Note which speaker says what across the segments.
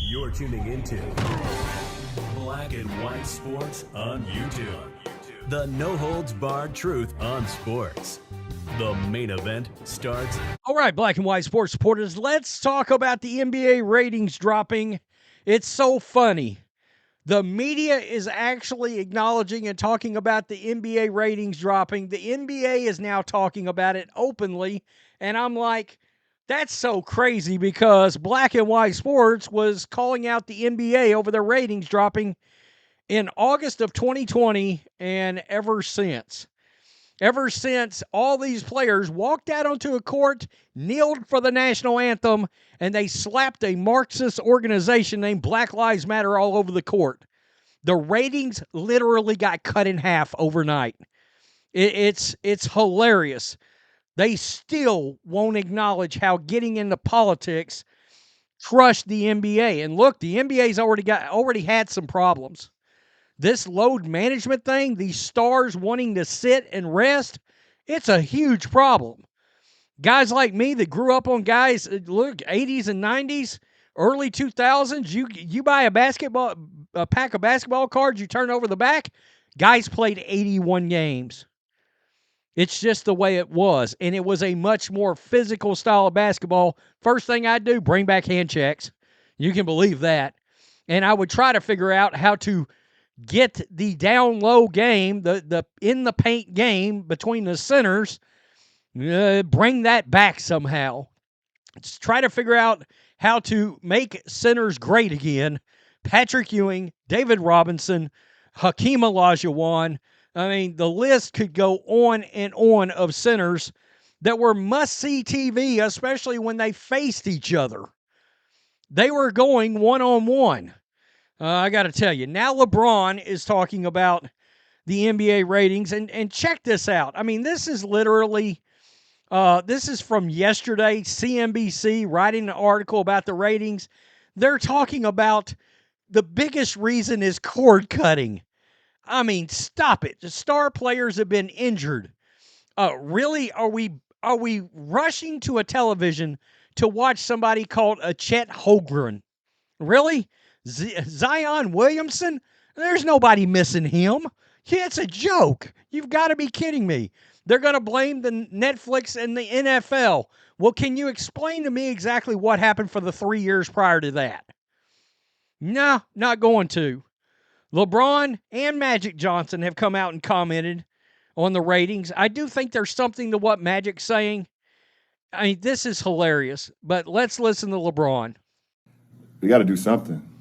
Speaker 1: You're tuning into Black and White Sports on YouTube. The no-holds-barred truth on sports. The main event starts.
Speaker 2: All right, Black and White Sports supporters, let's talk about the NBA ratings dropping. It's so funny. The media is actually acknowledging and talking about the NBA ratings dropping. The NBA is now talking about it openly, and I'm like, that's so crazy because Black and White Sports was calling out the NBA over their ratings dropping in August of 2020 and ever since. Ever since all these players walked out onto a court, kneeled for the national anthem, and they slapped a Marxist organization named Black Lives Matter all over the court. The ratings literally got cut in half overnight. It's hilarious. They still won't acknowledge how getting into politics crushed the NBA. And look, the NBA's already had some problems. This load management thing, these stars wanting to sit and rest, it's a huge problem. Guys like me that grew up on guys, look, 80s and 90s, early 2000s, you buy a pack of basketball cards, you turn over the back, guys played 81 games. It's just the way it was, and it was a much more physical style of basketball. First thing I'd do, bring back hand checks. You can believe that. And I would try to figure out how to get the down low game, the in the paint game between the centers, bring that back somehow. Let's try to figure out how to make centers great again. Patrick Ewing, David Robinson, Hakeem Olajuwon. I mean, the list could go on and on of centers that were must-see TV, especially when they faced each other. They were going one-on-one. I got to tell you, now LeBron is talking about the NBA ratings, and check this out. I mean, this is literally, this is from yesterday, CNBC writing an article about the ratings. They're talking about the biggest reason is cord cutting. I mean, stop it. The star players have been injured. Really, are we rushing to a television to watch somebody called a Chet Holmgren? Really? Zion Williamson? There's nobody missing him. Yeah, it's a joke. You've got to be kidding me. They're going to blame the Netflix and the NFL. Well, can you explain to me exactly what happened for the 3 years prior to that? No, not going to. LeBron and Magic Johnson have come out and commented on the ratings. I do think there's something to what Magic's saying. I mean, this is hilarious, but let's listen to LeBron.
Speaker 3: We got to do something.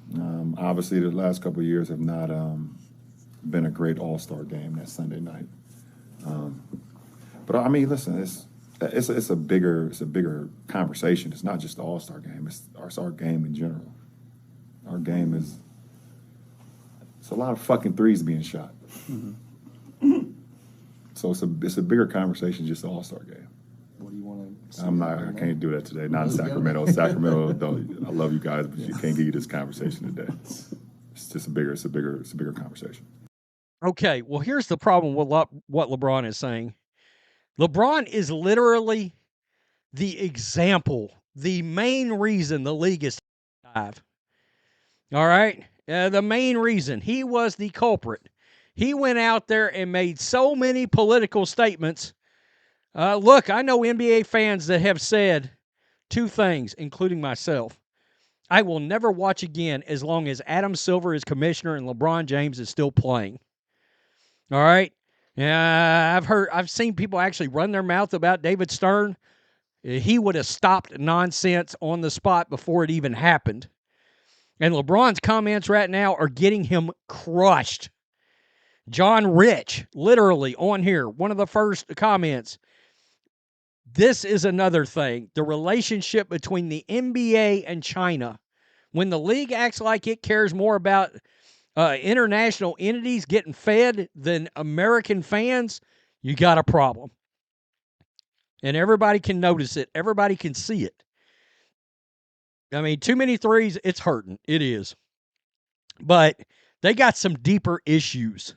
Speaker 3: Obviously, the last couple of years have not been a great All-Star game that Sunday night. But I mean, listen, it's a bigger conversation. It's not just the All-Star game. It's our game in general. Our game is it's a lot of fucking threes being shot. Mm-hmm. So it's a bigger conversation than just the All-Star game.
Speaker 4: What do you want to?
Speaker 3: I can't do that today. Not in Sacramento. Sacramento, I love you guys, but you can't give you this conversation today. It's just a bigger conversation.
Speaker 2: Okay, well, here's the problem with what LeBron is saying. LeBron is literally the example, the main reason the league is alive. All right? The main reason. He was the culprit. He went out there and made so many political statements. Look, I know NBA fans that have said two things, including myself. I will never watch again as long as Adam Silver is commissioner and LeBron James is still playing. All right? Yeah, I've seen people actually run their mouth about David Stern. He would have stopped nonsense on the spot before it even happened. And LeBron's comments right now are getting him crushed. John Rich, literally on here, one of the first comments. This is another thing. The relationship between the NBA and China. When the league acts like it cares more about international entities getting fed than American fans, you got a problem. And everybody can notice it. Everybody can see it. I mean, too many threes, it's hurting. It is. But they got some deeper issues.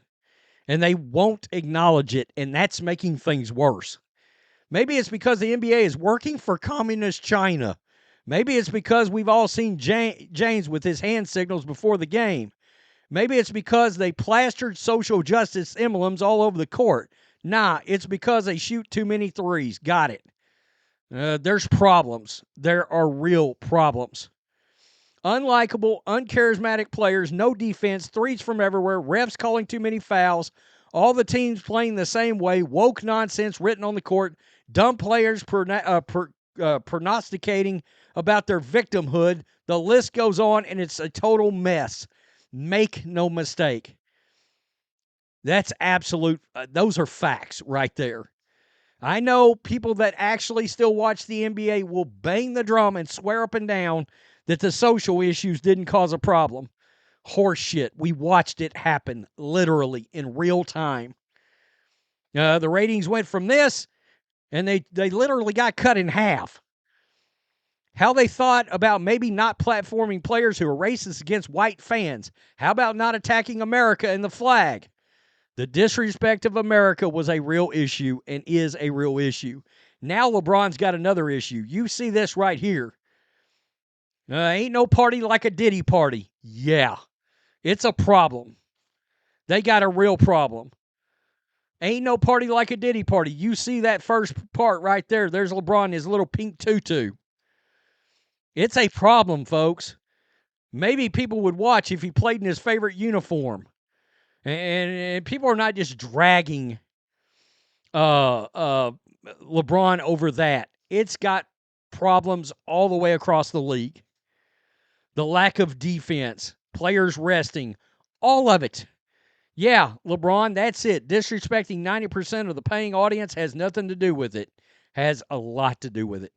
Speaker 2: And they won't acknowledge it. And that's making things worse. Maybe it's because the NBA is working for communist China. Maybe it's because we've all seen James with his hand signals before the game. Maybe it's because they plastered social justice emblems all over the court. Nah, it's because they shoot too many threes. Got it. There's problems. There are real problems. Unlikable, uncharismatic players, no defense, threes from everywhere, refs calling too many fouls, all the teams playing the same way, woke nonsense written on the court, dumb players prognosticating about their victimhood. The list goes on, and it's a total mess. Make no mistake. That's absolute. Those are facts right there. I know people that actually still watch the NBA will bang the drum and swear up and down that the social issues didn't cause a problem. Horse shit. We watched it happen literally in real time. The ratings went from this, and they literally got cut in half. How they thought about maybe not platforming players who are racist against white fans. How about not attacking America and the flag? The disrespect of America was a real issue and is a real issue. Now LeBron's got another issue. You see this right here. Ain't no party like a Diddy party. Yeah, it's a problem. They got a real problem. Ain't no party like a Diddy party. You see that first part right there. There's LeBron in his little pink tutu. It's a problem, folks. Maybe people would watch if he played in his favorite uniform. And people are not just dragging LeBron over that. It's got problems all the way across the league. The lack of defense, players resting, all of it. Yeah, LeBron, that's it. Disrespecting 90% of the paying audience has nothing to do with it. Has a lot to do with it.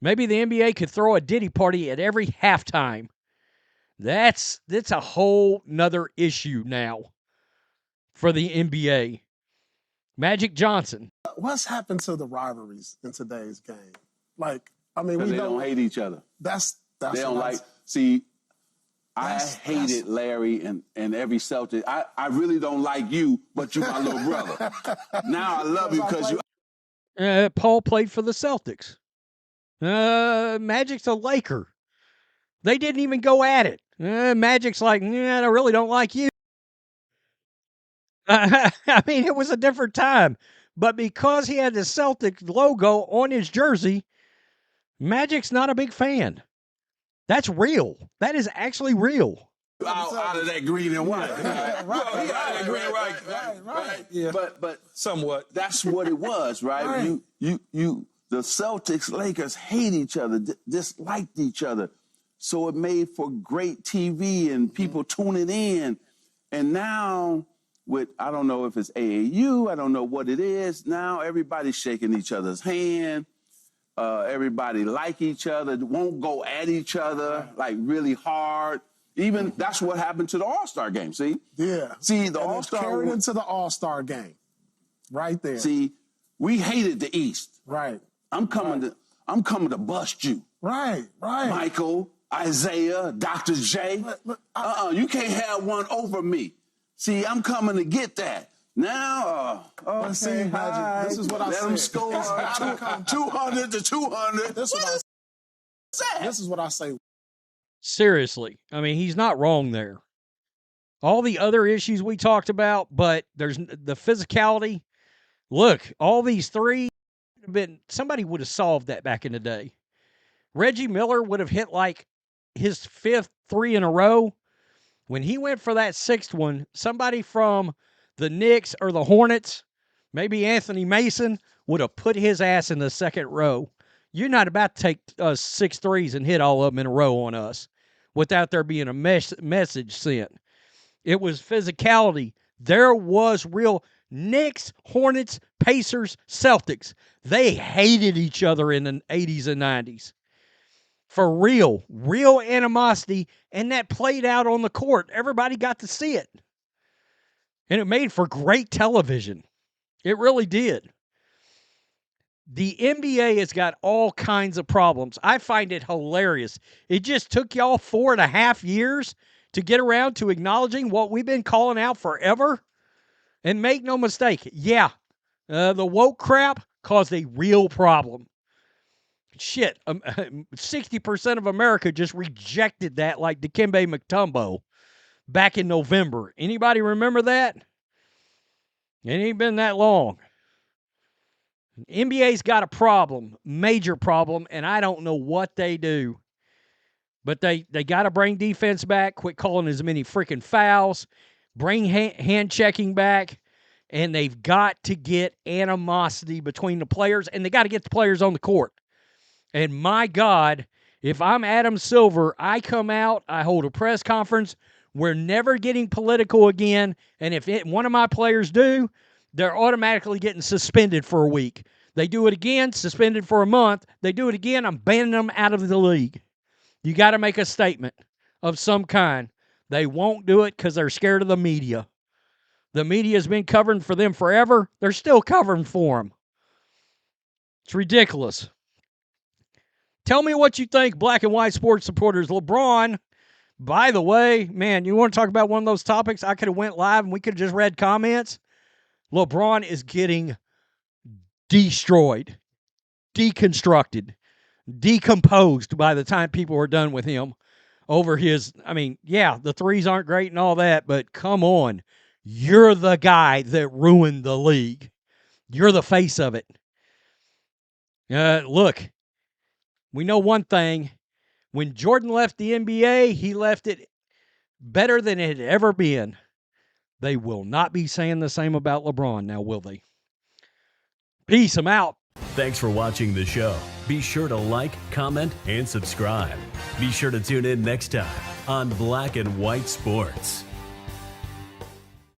Speaker 2: Maybe the NBA could throw a Diddy party at every halftime. That's a whole nother issue now for the NBA. Magic Johnson.
Speaker 4: What's happened to the rivalries in today's game? Like, I mean,
Speaker 5: they don't hate each other.
Speaker 4: That's
Speaker 5: they don't like. See, I hated Larry and every Celtic. I really don't like you, but you're my little brother. Now I love you because you.
Speaker 2: Paul played for the Celtics. Magic's a Laker. They didn't even go at it. Magic's like, I really don't like you. I mean, it was a different time. But because he had the Celtics logo on his jersey, Magic's not a big fan. That's real. That is actually real.
Speaker 5: Out of that green and white. Right. Yeah. But
Speaker 6: somewhat.
Speaker 5: That's what it was, right? You the Celtics, Lakers hate each other, disliked each other. So it made for great TV and people tuning in. And now with, I don't know if it's AAU, I don't know what it is. Now everybody's shaking each other's hand. Everybody like each other, won't go at each other like really hard. Even that's what happened to the All-Star game, see?
Speaker 4: Yeah.
Speaker 5: See, the
Speaker 4: and
Speaker 5: All-Star
Speaker 4: carried into the All-Star game. Right there.
Speaker 5: See, we hated the East.
Speaker 4: Right.
Speaker 5: I'm coming to bust you.
Speaker 4: Right.
Speaker 5: Michael, Isaiah, Dr. J. You can't have one over me. See, I'm coming to get that. Now, okay,
Speaker 4: see, Magic, this is what I said.
Speaker 5: Let them score 200 to 200.
Speaker 4: This is what I say.
Speaker 2: Seriously. I mean, he's not wrong there. All the other issues we talked about, but there's the physicality. Look, all these three, somebody would have solved that back in the day. Reggie Miller would have hit like his fifth three in a row. When he went for that sixth one, somebody from the Knicks or the Hornets, maybe Anthony Mason, would have put his ass in the second row. You're not about to take 6 threes and hit all of them in a row on us without there being a message sent. It was physicality. There was real Knicks, Hornets, Pacers, Celtics. They hated each other in the 80s and 90s. For real animosity, and that played out on the court. Everybody got to see it. And it made for great television. It really did. The NBA has got all kinds of problems. I find it hilarious. It just took y'all 4.5 years to get around to acknowledging what we've been calling out forever. And make no mistake, the woke crap caused a real problem. Shit, 60% of America just rejected that like Dikembe Mutombo back in November. Anybody remember that? It ain't been that long. NBA's got a problem, major problem, and I don't know what they do. But they got to bring defense back, quit calling as many freaking fouls, bring hand checking back, and they've got to get animosity between the players, and they got to get the players on the court. And my God, if I'm Adam Silver, I come out, I hold a press conference. We're never getting political again, and if one of my players do, they're automatically getting suspended for a week. They do it again, suspended for a month. They do it again, I'm banning them out of the league. You got to make a statement of some kind. They won't do it because they're scared of the media. The media has been covering for them forever. They're still covering for them. It's ridiculous. Tell me what you think, black and white sports supporters. LeBron, by the way, man, you want to talk about one of those topics? I could have went live and we could have just read comments. LeBron is getting destroyed, deconstructed, decomposed by the time people are done with him over his, the threes aren't great and all that, but come on. You're the guy that ruined the league. You're the face of it. Look, we know one thing. When Jordan left the NBA, he left it better than it had ever been. They will not be saying the same about LeBron now, will they? Peace. I'm out.
Speaker 1: Thanks for watching the show. Be sure to like, comment, and subscribe. Be sure to tune in next time on Black and White Sports.